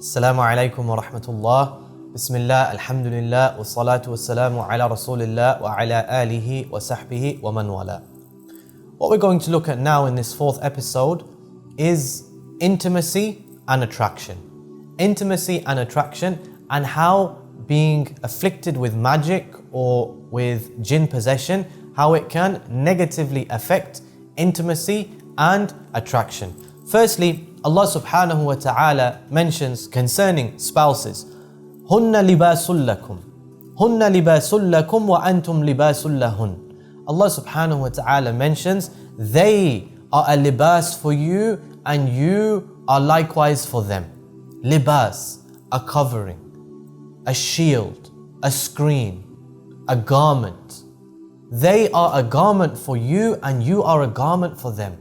Assalamu alaikum wa rahmatullah. Bismillah, alhamdulillah, wa salatu wa salamu ala rasulillah wa ala alihi wa sahbihi wa man wala. What we're going to look at now in this fourth episode is intimacy and attraction. Intimacy and attraction, and how being afflicted with magic or with jinn possession, how it can negatively affect intimacy and attraction. Firstly, Allah subhanahu wa ta'ala mentions concerning spouses, Hunna libasul lakum. Hunna libasul lakum wa antum libasul lahun. Allah subhanahu wa ta'ala mentions they are a libas for you and you are likewise for them. Libas, a covering, a shield, a screen, a garment. They are a garment for you and you are a garment for them.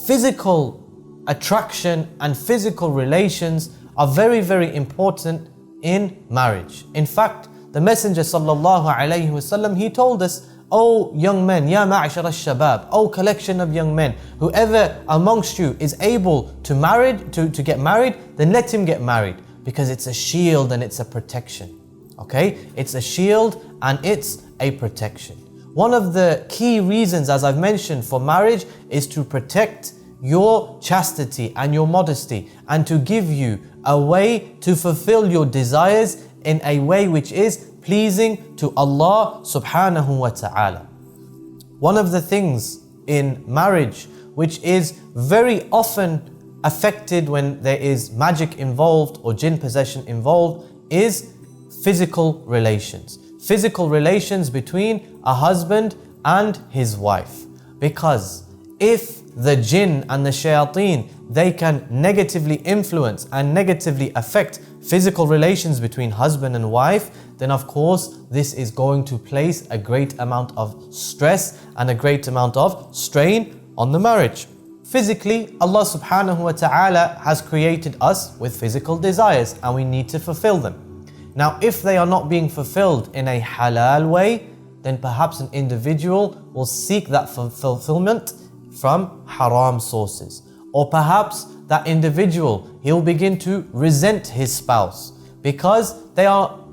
Physical attraction and physical relations are very, very important in marriage. In fact, the Messenger sallallahu alaihi wasallam, he told us, "O young men, ya ma'ashar al-shabab, O collection of young men, whoever amongst you is able to get married, then let him get married, because it's a shield and it's a protection." Okay, it's a shield and it's a protection. One of the key reasons, as I've mentioned, for marriage is to protect your chastity and your modesty, and to give you a way to fulfill your desires in a way which is pleasing to Allah subhanahu wa ta'ala. One of the things in marriage which is very often affected when there is magic involved or jinn possession involved is physical relations. Physical relations between a husband and his wife. Because if the jinn and the shayateen, they can negatively influence and negatively affect physical relations between husband and wife, then of course this is going to place a great amount of stress and a great amount of strain on the marriage. Physically, Allah subhanahu wa ta'ala has created us with physical desires and we need to fulfill them. Now, if they are not being fulfilled in a halal way, then perhaps an individual will seek that fulfillment from haram sources. Or perhaps that individual, he'll begin to resent his spouse because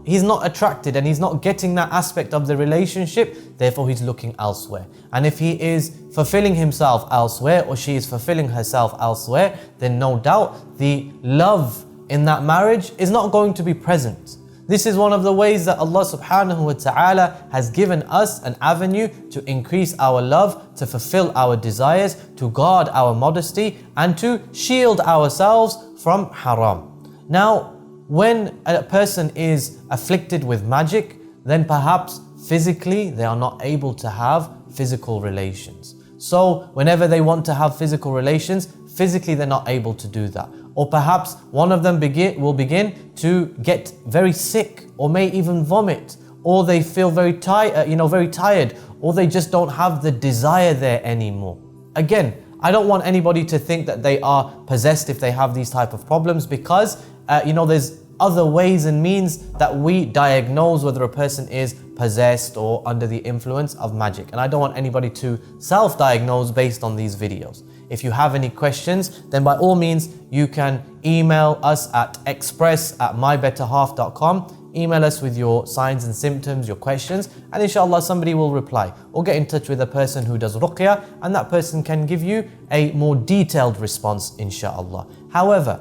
he's not attracted and he's not getting that aspect of the relationship, therefore he's looking elsewhere. And if he is fulfilling himself elsewhere or she is fulfilling herself elsewhere, then no doubt the love in that marriage is not going to be present. This is one of the ways that Allah subhanahu wa ta'ala has given us an avenue to increase our love, to fulfill our desires, to guard our modesty, and to shield ourselves from haram. Now, when a person is afflicted with magic, then perhaps physically they are not able to have physical relations. So whenever they want to have physical relations, physically they're not able to do that. Or perhaps one of them will begin to get very sick, or may even vomit, or they feel very tired, or they just don't have the desire there anymore. Again, I don't want anybody to think that they are possessed if they have these type of problems, because there's other ways and means that we diagnose whether a person is possessed or under the influence of magic. And I don't want anybody to self-diagnose based on these videos. If you have any questions, then by all means, you can email us at express@mybetterhalf.com. Email us with your signs and symptoms, your questions, and inshallah somebody will reply. Or get in touch with a person who does ruqya, and that person can give you a more detailed response, inshallah. However,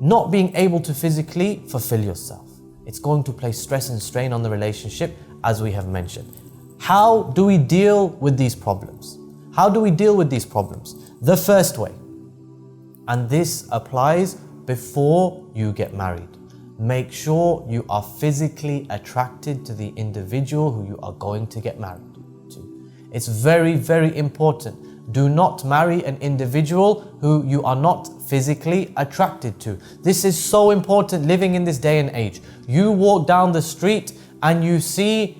not being able to physically fulfill yourself, it's going to place stress and strain on the relationship, as we have mentioned. How do we deal with these problems? How do we deal with these problems? The first way, and this applies before you get married, make sure you are physically attracted to the individual who you are going to get married to. It's very, very important. Do not marry an individual who you are not physically attracted to. This is so important living in this day and age. You walk down the street and you see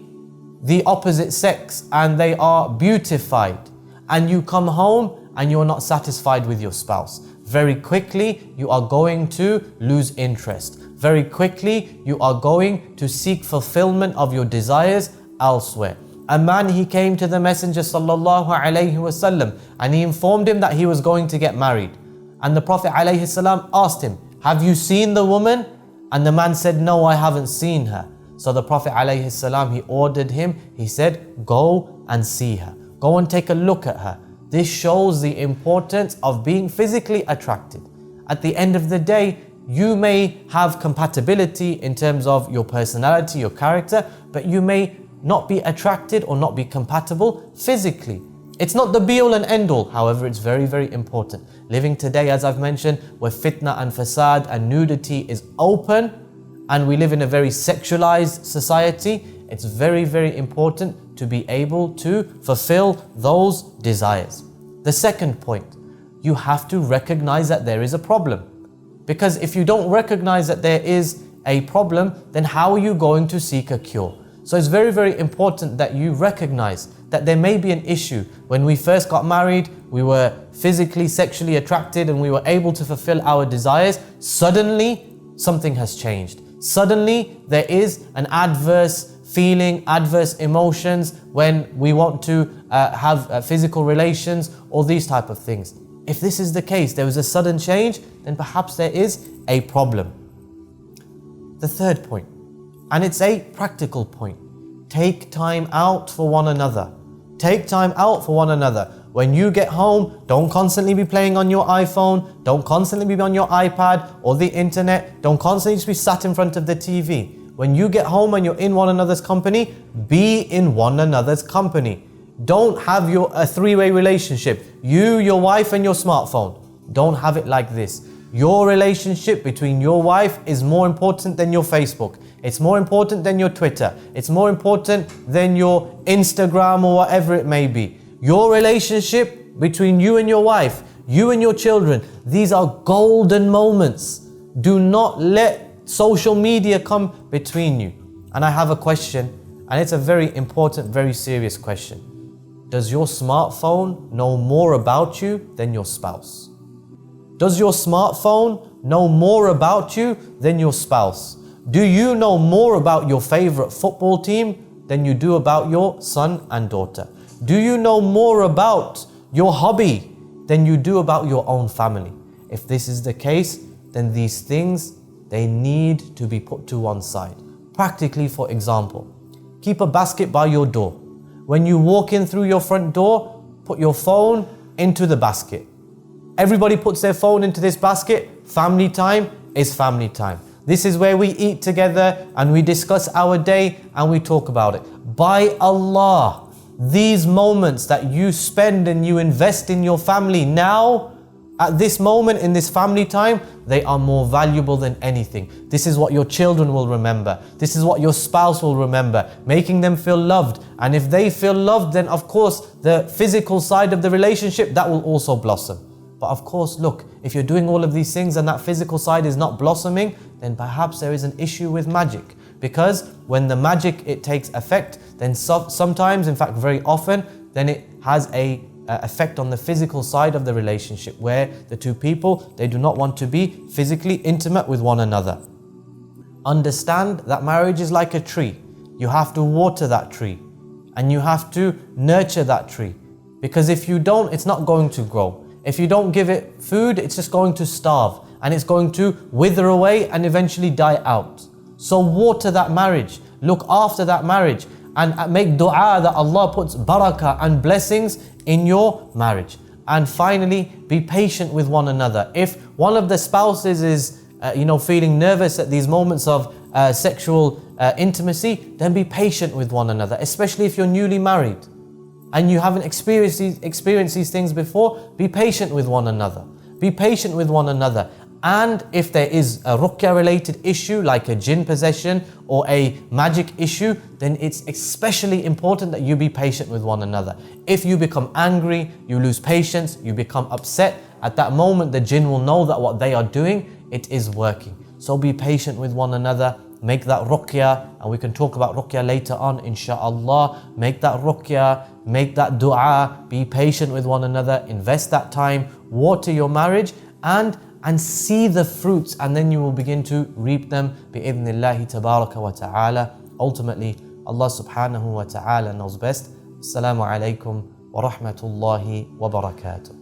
the opposite sex and they are beautified, and you come home and you're not satisfied with your spouse. Very quickly, you are going to lose interest. Very quickly, you are going to seek fulfillment of your desires elsewhere. A man, he came to the Messenger sallallahu alaihi wasallam and he informed him that he was going to get married. And the Prophet ﷺ asked him, have you seen the woman? And the man said, no, I haven't seen her. So the Prophet ﷺ, he ordered him, he said, go and see her. Go and take a look at her. This shows the importance of being physically attracted. At the end of the day, you may have compatibility in terms of your personality, your character, but you may not be attracted or not be compatible physically. It's not the be all and end all, however, it's very, very important. Living today, as I've mentioned, where fitna and fasad and nudity is open, and we live in a very sexualized society, it's very, very important to be able to fulfill those desires. The second point, you have to recognize that there is a problem. Because if you don't recognize that there is a problem, then how are you going to seek a cure? So it's very, very important that you recognize that there may be an issue. When we first got married, we were physically, sexually attracted and we were able to fulfill our desires. Suddenly, something has changed. Suddenly, there is an adverse feeling, adverse emotions when we want to have physical relations or these type of things. If this is the case, there was a sudden change, then perhaps there is a problem. The third point, and it's a practical point, take time out for one another. Take time out for one another. When you get home, don't constantly be playing on your iPhone, don't constantly be on your iPad or the internet, don't constantly just be sat in front of the TV. When you get home and you're in one another's company, be in one another's company. Don't have a three-way relationship. You, your wife and your smartphone. Don't have it like this. Your relationship between your wife is more important than your Facebook. It's more important than your Twitter. It's more important than your Instagram or whatever it may be. Your relationship between you and your wife, you and your children, these are golden moments. Do not let social media come between you. And I have a question, and it's a very important, very serious question. Does your smartphone know more about you than your spouse? Does your smartphone know more about you than your spouse? Do you know more about your favorite football team than you do about your son and daughter? Do you know more about your hobby than you do about your own family? If this is the case, then these things, they need to be put to one side. Practically, for example, keep a basket by your door. When you walk in through your front door, put your phone into the basket. Everybody puts their phone into this basket. Family time is family time. This is where we eat together and we discuss our day and we talk about it. By Allah, these moments that you spend and you invest in your family now, at this moment in this family time, they are more valuable than anything. This is what your children will remember. This is what your spouse will remember, making them feel loved. And if they feel loved, then of course the physical side of the relationship, that will also blossom. But of course, look, if you're doing all of these things and that physical side is not blossoming, then perhaps there is an issue with magic. Because when the magic, it takes effect, then sometimes, in fact very often, then it has a effect on the physical side of the relationship, where the two people, they do not want to be physically intimate with one another. Understand that marriage is like a tree. You have to water that tree and you have to nurture that tree, because if you don't, it's not going to grow. If you don't give it food, it's just going to starve and it's going to wither away and eventually die out. So water that marriage, look after that marriage, and make dua that Allah puts barakah and blessings in your marriage. And finally, be patient with one another. If one of the spouses is feeling nervous at these moments of sexual intimacy, then be patient with one another, especially if you're newly married and you haven't experienced these things before. Be patient with one another. Be patient with one another. And if there is a ruqya related issue like a jinn possession or a magic issue, then it's especially important that you be patient with one another. If you become angry, you lose patience, you become upset, at that moment the jinn will know that what they are doing, it is working. So be patient with one another. Make that ruqya, and we can talk about ruqya later on, inshaAllah. Make that ruqya, make that dua, be patient with one another, invest that time, water your marriage, and see the fruits, and then you will begin to reap them bi'idhnillahi tabaraka wa ta'ala. Ultimately, Allah subhanahu wa ta'ala knows best. Assalamu alaikum wa rahmatullahi wa barakatuh.